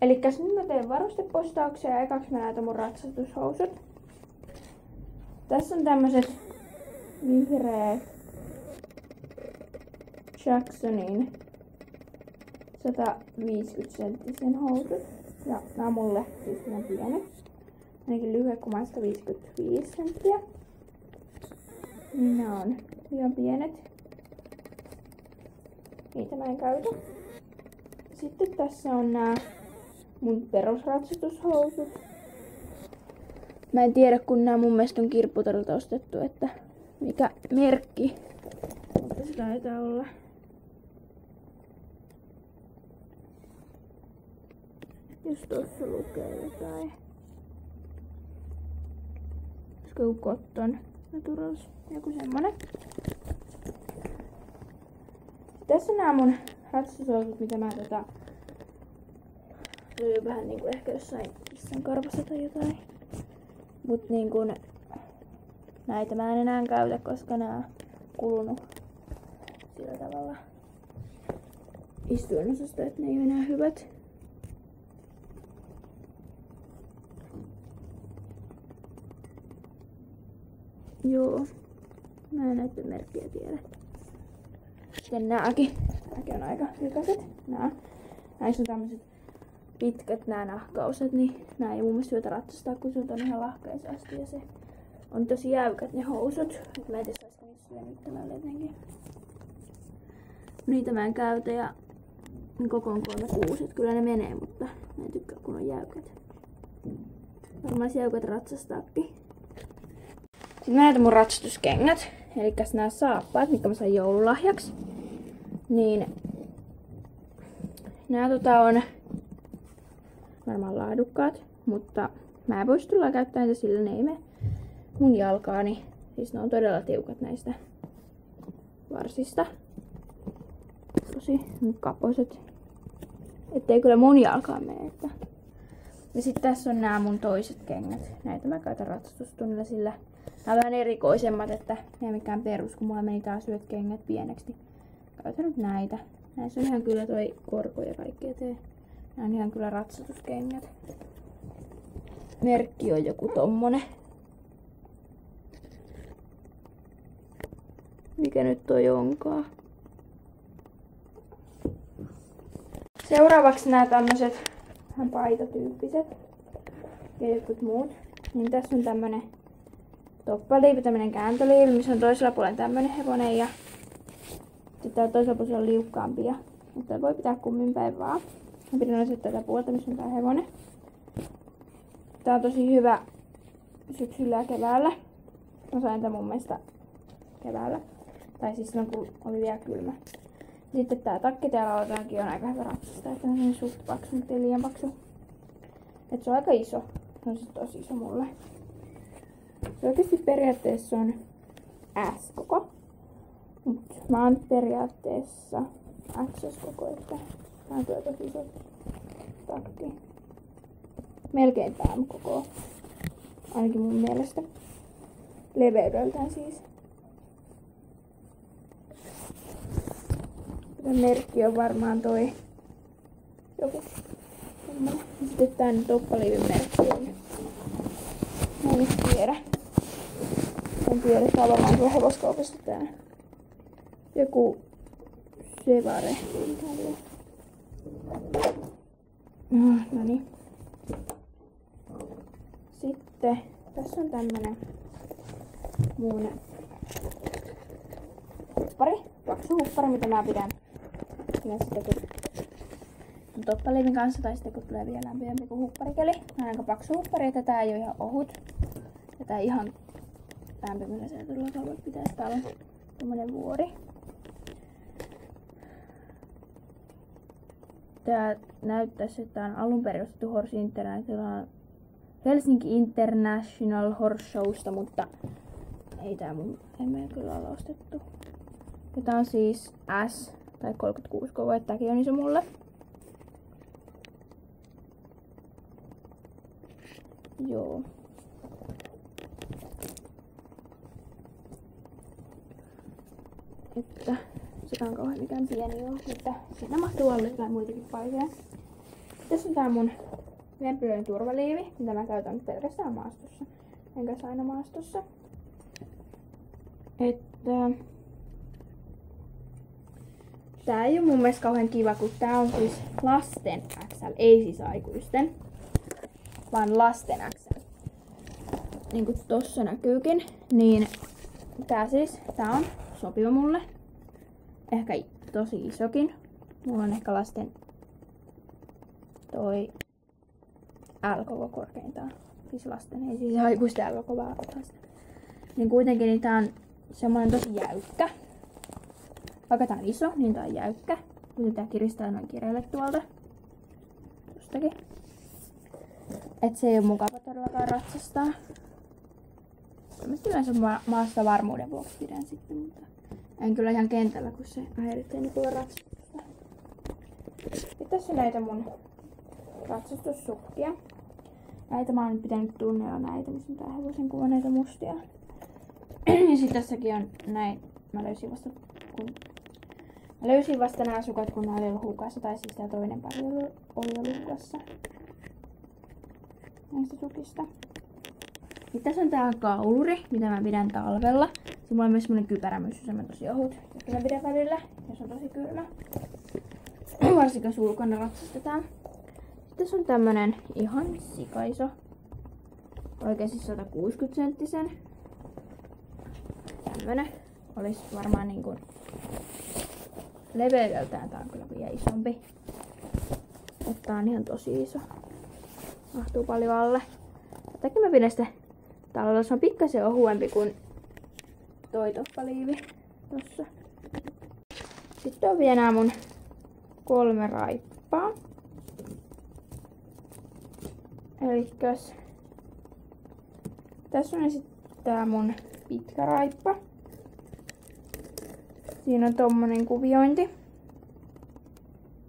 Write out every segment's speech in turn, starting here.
Elikkäs nyt mä teen varustepostauksia ja ekaksi mä näytän mun ratsastushousut. Tässä on tämmöset vihreät Jacksonin 150 senttisen housut. Ja nää on mulle siis ihan pienet. Ainakin lyhyet kun mä 155 senttiä. Nää on ihan pienet. Niitä mä en käytä. Sitten tässä on nää mun perusratsastushousut. Mä en tiedä, kun nää mun mielestä on Kirpputorilta ostettu, että mikä merkki. Mutta se taitaa olla. Jos tossa lukee jotain. Olisiko Cotton Naturals, joku semmonen. Tässä on nää mun ratsastushousut, mitä mä oli vähän niinku ehkä jossain kissan karvassa tai jotain. Mut niinku näitä mä en enää käytä, koska nää on kulunut sillä tavalla istuinosasta, että ne ei oo enää hyvät. Joo, mä en näitä merkkiä tiedä. Sitten nääkin on aika likaset. Näissä on tämmöset pitkät nää nahkauset, niin nää ei mun mielestä hyötä ratsastaa, kun se on ihan lahkeisesti ja se on tosi jäykät ne housut. Et mä en tiedä, saisiko niissä syömittämällä jotenkin. Niitä mä en käytä ja koko on 36, et kyllä ne menee, mutta mä en tykkää kun on jäykät. Varmaan jäykät ratsastaakin. Sitten mä näytän mun ratsastuskengät, eli nämä saappaat, mitkä mä sain joululahjaksi. Niin nää on varmaan laadukkaat, mutta mä en voisi tulla käyttää niitä, sillä ne ei mene mun jalkaani. Siis ne on todella tiukat näistä varsista. Tosi kapoiset. Ettei kyllä mun jalkaan mene. Ja sitten tässä on nämä mun toiset kengät. Näitä mä käytän ratsastustunnilla, sillä nämä on vähän erikoisemmat, että ne ei mikään perus, kun mulla meni taas lyöt kengät pieneksi. Käytän nyt näitä. Näissä on ihan kyllä toi korko ja kaikkea tee. Nämä on ihan kyllä ratsastuskengät. Merkki on joku tommonen. Mikä nyt toi onkaan? Seuraavaksi nämä tämmöset vähän paitatyyppiset ja jotkut muut. Niin tässä on tämmönen toppaliivi, tämmönen kääntöliivi, missä on toisella puolella tämmönen hevonen ja sitten täällä toisella puolella on liukkaampia. Mutta voi pitää kummin päin vaan. Mä pidän myös tätä puolta, missä on tää hevonen. Tää on tosi hyvä syksyllä ja keväällä. Mä sain tän mun mielestä keväällä. Tai siis silloin kun oli vielä kylmä. Sitten tää takki täällä aloitaankin on aika hyvä ratsastaa. Että on niin suht paksu, mutta ei liian paksu. Et se on aika iso. Se on siis tosi iso mulle. Se oikeesti periaatteessa on S-koko. Mut mä oon periaatteessa XS-koko, että tää on tosi iso takki. Melkein M-koko. Ainakin mun mielestä. Leveydeltään siis. Tämä merkki on varmaan toi joku semmonen. Ja sitten tän toppaliivin merkki on. Mä en tiedä. En tiedä, tää on varmaan tuo hevoskaupasta tää. Joku Sevare. No niin. Sitten tässä on tämmönen mun huppari. Paksu huppari, mitä mä pidän. Toppaliivin kanssa tai sitten kun tulee vielä lämpimämpi kuin hupparikeli. Tää on aika paksu huppari, että tää ei oo ihan ohut. Ja tää ihan lämpimänä se todellakaan voi pitää. Täällä on tommonen vuori. Tää näyttäisi, että tää on alun perin ostettu Helsinki International Horse Showsta, mutta ei tää ei meidän kyllä olla ostettu. Ja tää on siis S tai 36 kova, että tääkin on iso mulle. Joo. Että se on kauhean mikään pieni joo, mutta siinä mahtuu alle jotain muitakin paikoja. Tässä on tää mun Vempelöiden turvaliivi, mitä mä käytän pelkästään maastossa. Enkä aina maastossa. Että tää ei oo mun mielestä kauhean kiva, kun tää on siis lasten XL, ei siis aikuisten, vaan lasten XL. Niin kuin tossa näkyykin, niin tää on sopiva mulle. Ehkä tosi isokin. Mulla on ehkä lasten toi L-koko korkeintaan. Siis lasten, ei siis aikuisten L-koko, vaan lasten. Niin kuitenkin niin tää on semmoinen tosi jäykkä. Vaikka tää on iso, niin tää on jäykkä. Nyt tää kiristää noin kireelle tuolta. Tostakin. Et se ei oo mukava todellakaan ratsastaa. Mä yleensä maasta varmuuden vuoksi pidän sitten, mutta en kyllä ihan kentällä, kun se häiritsee niin kuin ratsastusta. Ja tässä on näitä mun ratsastussukkia. Näitä mä oon pitänyt tunneilla näitä, missä on tää hevosen kuva, näitä mustia. Ja sit tässäkin on näin. Mä löysin vasta nämä sukat, kun nää oli ollut hukassa, tai siis tää toinen pari oli ollut hukassa. Näistä sukista. Ja tässä on tää kauluri, mitä mä pidän talvella. Mulla on myös semmonen kypärämyssy, semmonen tosi ohut, jota mä pidän välillä, jos on tosi kylmä. Varsinkin jos ulkona ratsastetaan. Sitten tässä on tämmönen ihan sikaiso. Oikein siis 160 senttisen. Tämmönen. Olis varmaan niinku leveydeltään, tää on kyllä vielä isompi. Mutta tää on ihan tosi iso. Mahtuu paljon alle. Tätäkin mä pidän sitä talvella. Se on pikkasen ohuempi kuin toi toppaliivi tossa. Sitten on vielä nämä mun 3 raippaa. Elikkäs tässä on sitten tää mun pitkä raippa. Siinä on tommonen kuviointi.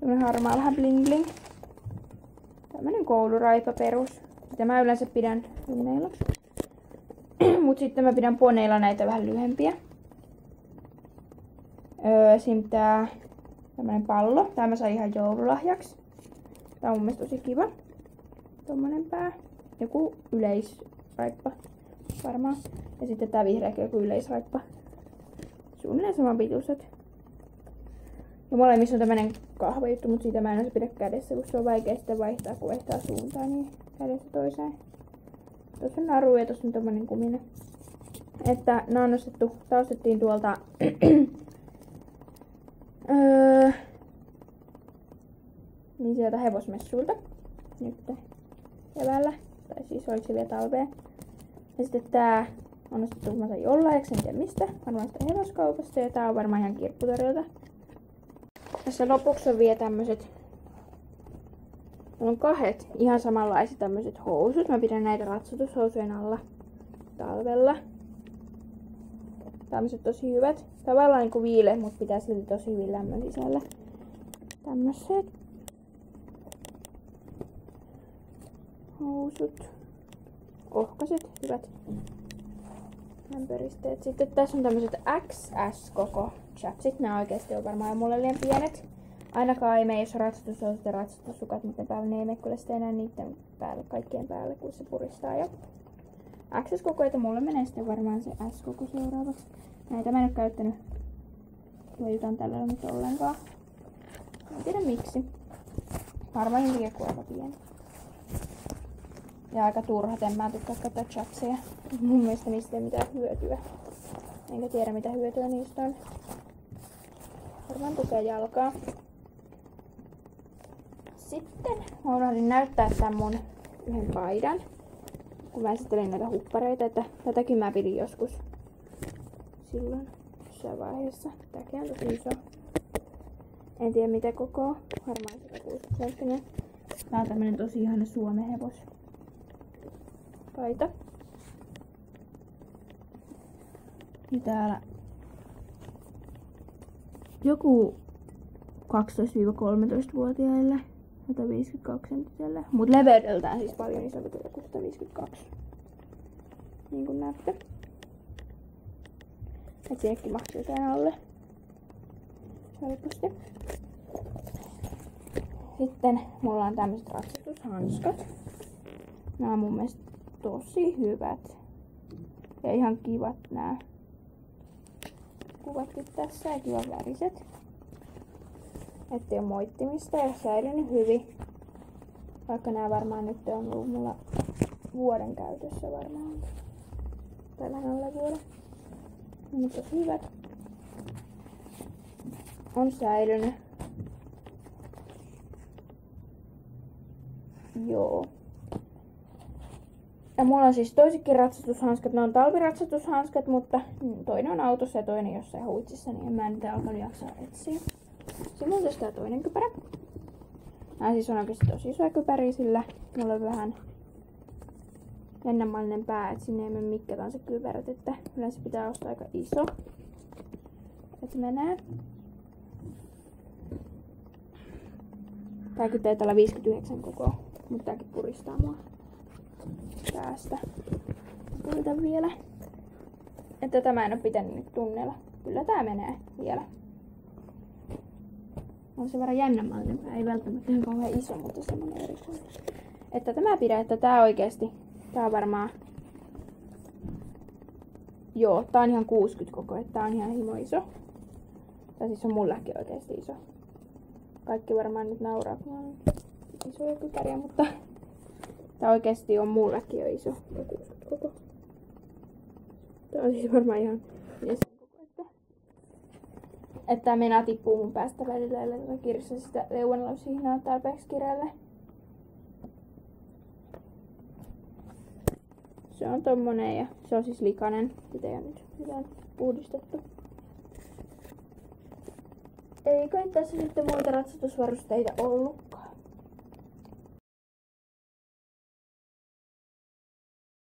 Tämmönen harmaa vähän bling bling. Tämmönen kouluraipa perus. Mitä mä yleensä pidän runneilla. Mut sitten mä pidän poneilla näitä vähän lyhempiä. Esim. Tää tämmönen pallo. Tää mä sain ihan joululahjaksi. Tää on mun mielestä tosi kiva. Tommonen pää. Joku yleisraippa varmaan. Ja sitten tää vihreäkin joku yleisraippa. Suunnilleen saman pituiset. Ja molemmissa on tämmönen kahvajuttu, mutta siitä mä en osaa pidä kädessä, kun se on vaikea sitten vaihtaa, kun vaihtaa suuntaan niin kädestä toiseen. Tuossa on naru ja tuossa on tommonen kuminen. Että nää on ostettu, tää ostettiin tuolta niin sieltä hevosmessuilta nyt keväällä. Tai siis oliko se vielä talvea. Ja sitten tää on ostettu, mä sain jollain, en tiedä mistä. Varmaan sitä hevoskaupasta ja tää on varmaan ihan kirpputorilta. Tässä lopuksi on vielä tämmöset. Mulla on 2 ihan samanlaiset tämmöset housut. Mä pidän näitä ratsutushousujen alla talvella. Tämmöset tosi hyvät. Tavallaan niinku viile, mutta pitää silti tosi hyvin lämmön sisällä. Tämmöset housut. Ohkaset, hyvät lämpöristeet. Sitten tässä on tämmöset XS koko chatsit. Nää oikeesti on varmaan mulle liian pienet. Ainakaan ei mene, jos on ratsastushousut ja ratsastussukat, niiden päälle ne ei mene kyllä sitten enää niiden päälle, kaikkien päälle, kun se puristaa jo. XS-kokoita mulle menee sitten varmaan se S-koko seuraavaksi. Näitä mä en oo käyttänyt tuojutan tällä nyt ollenkaan. En tiedä miksi. Varmaan sen takia, kun aika pieni. Ja aika turhaten mä tykkään katsoa chatseja. Mun mielestä niistä ei mitään hyötyä. Enkä tiedä mitä hyötyä niistä on. Varmaan tukee jalkaa. Sitten mä unohdin näyttää tän mun yhden paidan. Kun mä esittelin näitä huppareita, että tätäkin mä pidin joskus silloin jossain vaiheessa. Tääkin on tosi iso. En tiedä mitä kokoa. Varmaan 160 senttinen. Tää on tämmönen tosi ihana Suomen hevos paita. Ja täällä joku 12-13-vuotiaille, 152 senttiselle, mut leveydeltään siis paljon isompi kuin joku 152. Niin kuin näette. Et sinnekin mahtuu tän alle. Helposti. Sitten mulla on tämmöiset ratsastushanskat. Nää on mun mielestä tosi hyvät. Ja ihan kivat nää kuvatkin tässä ja kivan väriset. Ettei oo moittimista ja säilynyt hyvin. Vaikka nää varmaan nyt on ollut mulla vuoden käytössä varmaan. Tai vähän alle vuoden. Mutta tosi hyvät. On säilynyt. Joo. Ja mulla on siis toisetkin ratsastushanskat. Ne on talviratsatushanskat, mutta toinen on autossa ja toinen jossain huitsissa, niin en mä niitä alkanut jaksaa etsiä. Sitten mulla on tää toinen kypärä. Nää siis on oikeesti tosi isoja kypäriä, sillä mulla on vähän jännänmallinen pää, et sinne ei mene mikkä tahansa kypärät, että yleensä pitää ostaa aika iso. Et menee. Tääkin taitaa olla 59 koko, mutta tääkin puristaa mua päästä. Koitan vielä. Että tämä en oo pitänyt nyt tunneilla. Kyllä tää menee vielä. On se verran jännänmallinen pää, ei välttämättä ihan kauhean iso, mutta semmonen erikoinen. Että tämä pidä, että tää oikeesti, tää on varmaan, joo, tää on ihan 60 koko, että tää on ihan himo iso. Tai siis on mullekin oikeesti iso. Kaikki varmaan nyt nauraa, kun on isoja kypäriä, mutta tää oikeesti on mullekin jo iso, 60 koko. Tää on siis varmaan ihan koko, että tää meinaa tippuu mun päästä välillä, ellei tätä kirjassa sitä leuanlaushihnaa tarpeeksi kireelle. Se on tommonen ja se on siis likainen. Sitä ei oo nyt mitään puhdistettu. Eikö tässä sitten muita ratsatusvarusteita ollut?